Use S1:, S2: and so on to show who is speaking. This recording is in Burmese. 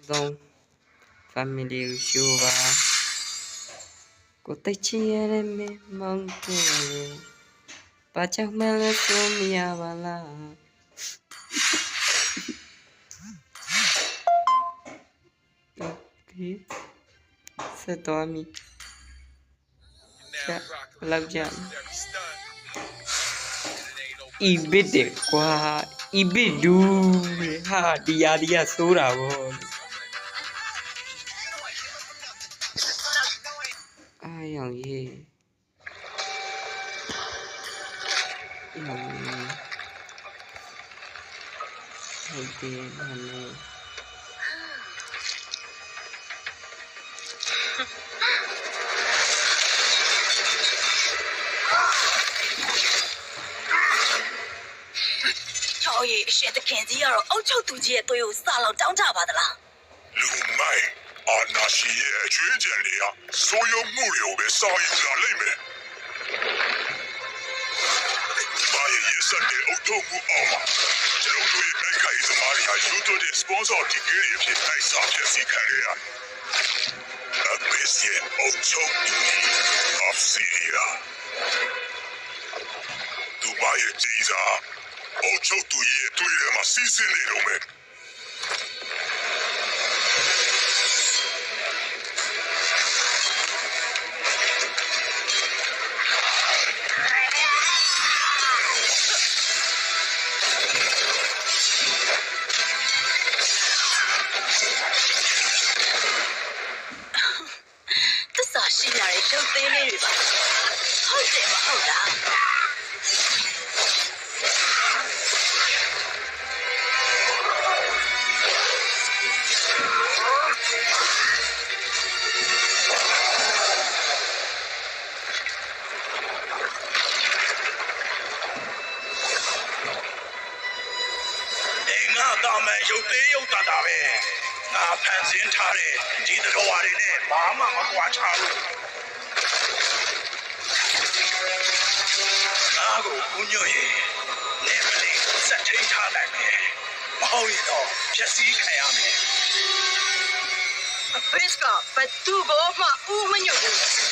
S1: ဆုံး family ရှိုးပါကိုတိတ်ချင်ရတဲ့မင်းမောင်တဲ့ဘာကြောင့်မှလည်းဆိုမရပါလားဒီဆက်တော်မီချက်လောက်ကြအီဘစ်တယ်ကွာအီဘစ်ဒူဟာဒီယာဆိုးတာဗောအားရောင်ရေးဟုတ်တယ်နာမည်
S2: အရှင်တခင်ကြီးကတော့အုတ်ချုပ်သူကြီးရဲ့သွေးကိုစလောက်တောင်းကြပါသလား
S3: လူမိုင်အာနာရှိရဲ့အကျွေးကြံတွေကစိုးရုံမှုတွေကိုပဲစောင်းယူလာလိမ့်မယ်ဘာရဲ့စတဲ့အုတ်ထုတ်မှုအောင်မှာကျွန်တော်တို့ရဲ့တိုက်ခိုက်သမားတွေဟာယူတိုတဲ့ sponsor တီကေးဖြစ်တိုက်စားဖြစ်စီခံရအပစ်ရဲ့အုတ်ချုပ်အော့စီယာသူမရဲ့ကြီးစားအုတ်ချုပ်သူရဲ့တွေ့ရမှာစီးစင်းနေတော့မယ်
S2: သစ္စာရှိရတဲ့ရုပ်သေးလေးတွေပါဟုတ်တယ်မဟုတ်လား
S3: ရုပ်သေးရုပ်တာပဲငါဖန်ဆင်းထားတဲ့ဒီတော်ဝါတွေနဲ့ဘာမှမကွာခြားဘူးငါကိုဘုညွန့်ရင်နေမလေးစက်ထိန်ထားနိုင်မယ်မဟုတ်ရင်တော့ဖြက်စီးခံရမယ်
S2: ဘစ်ကဘတ်သူကိုမှဦးမညွတ်ဘူး